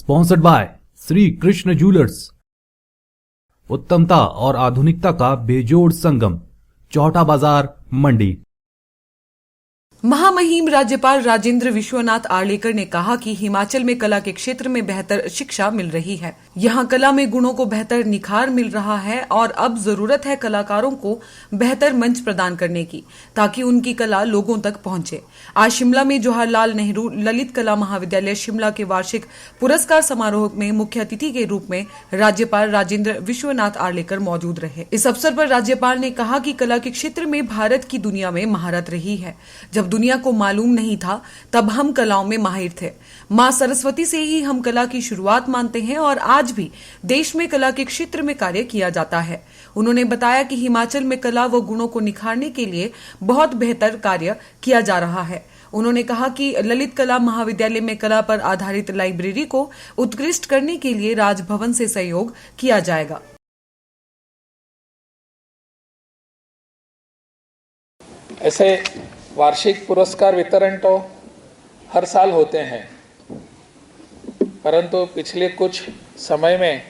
Sponsored by Shri Krishna Jewellers. उत्तमता और आधुनिकता का बेजोड़ संगम, चौटा बाजार, मंडी। महामहिम राज्यपाल राजेंद्र विश्वनाथ आर्लेकर ने कहा कि हिमाचल में कला के क्षेत्र में बेहतर शिक्षा मिल रही है। यहाँ कला में गुणों को बेहतर निखार मिल रहा है और अब जरूरत है कलाकारों को बेहतर मंच प्रदान करने की, ताकि उनकी कला लोगों तक पहुंचे। आज शिमला में जवाहरलाल नेहरू ललित कला महाविद्यालय शिमला के वार्षिक पुरस्कार समारोह में मुख्य अतिथि के रूप में राज्यपाल राजेंद्र विश्वनाथ आर्लेकर मौजूद रहे। इस अवसर पर राज्यपाल ने कहा कि कला के क्षेत्र में भारत की दुनिया में महारत रही है। जब दुनिया को मालूम नहीं था तब हम कलाओं में माहिर थे। मां सरस्वती से ही हम कला की शुरुआत मानते हैं और आज भी देश में कला के क्षेत्र में कार्य किया जाता है। उन्होंने बताया कि हिमाचल में कला व गुणों को निखारने के लिए बहुत बेहतर कार्य किया जा रहा है। उन्होंने कहा कि ललित कला महाविद्यालय में कला पर आधारित लाइब्रेरी को उत्कृष्ट करने के लिए राजभवन से सहयोग किया जाएगा। ऐसे वार्षिक पुरस्कार वितरण तो हर साल होते हैं, परंतु पिछले कुछ समय में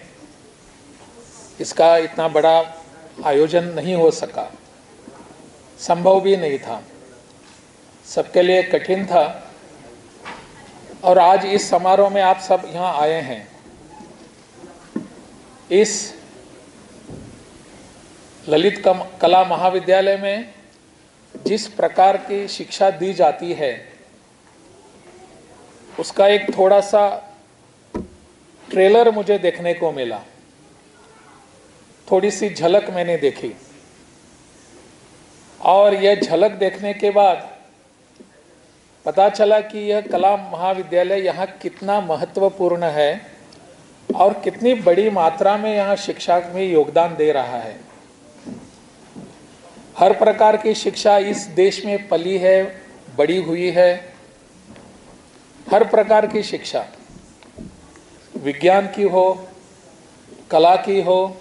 इसका इतना बड़ा आयोजन नहीं हो सका, संभव भी नहीं था, सबके लिए कठिन था। और आज इस समारोह में आप सब यहाँ आए हैं। इस ललित कला महाविद्यालय में जिस प्रकार की शिक्षा दी जाती है उसका एक थोड़ा सा ट्रेलर मुझे देखने को मिला, थोड़ी सी झलक मैंने देखी। और यह झलक देखने के बाद पता चला कि यह कला महाविद्यालय यहाँ कितना महत्वपूर्ण है और कितनी बड़ी मात्रा में यहाँ शिक्षा में योगदान दे रहा है। हर प्रकार की शिक्षा इस देश में पली है, बड़ी हुई है। हर प्रकार की शिक्षा, विज्ञान की हो, कला की हो,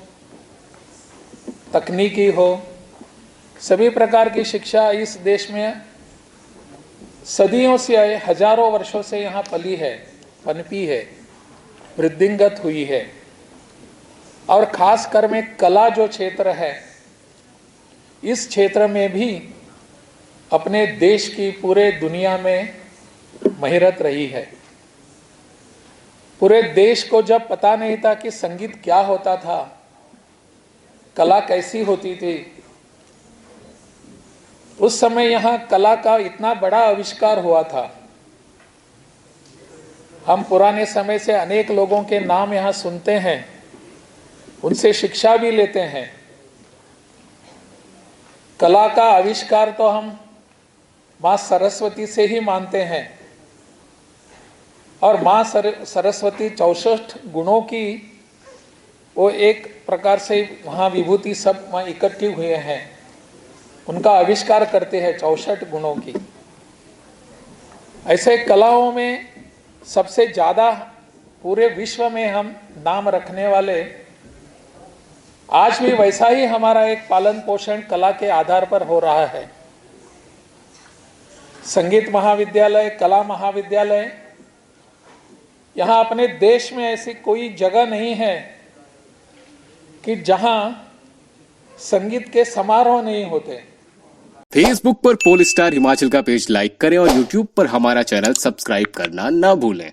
तकनीकी हो, सभी प्रकार की शिक्षा इस देश में सदियों से, हजारों वर्षों से यहाँ पली है, पनपी है, वृद्धिंगत हुई है। और खासकर में कला जो क्षेत्र है, इस क्षेत्र में भी अपने देश की पूरे दुनिया में महिरत रही है। पूरे देश को जब पता नहीं था कि संगीत क्या होता था, कला कैसी होती थी, उस समय यहाँ कला का इतना बड़ा आविष्कार हुआ था। हम पुराने समय से अनेक लोगों के नाम यहाँ सुनते हैं, उनसे शिक्षा भी लेते हैं। कला का आविष्कार तो हम मां सरस्वती से ही मानते हैं और मां सरस्वती 64 गुणों की वो एक प्रकार से वहाँ विभूति सब वहाँ इकट्ठी हुए हैं, उनका आविष्कार करते हैं 64 गुणों की। ऐसे कलाओं में सबसे ज़्यादा पूरे विश्व में हम नाम रखने वाले, आज भी वैसा ही हमारा एक पालन पोषण कला के आधार पर हो रहा है। संगीत महाविद्यालय, कला महाविद्यालय, यहाँ अपने देश में ऐसी कोई जगह नहीं है कि जहाँ संगीत के समारोह नहीं होते। फेसबुक पर पोल स्टार हिमाचल का पेज लाइक करें और यूट्यूब पर हमारा चैनल सब्सक्राइब करना ना भूलें।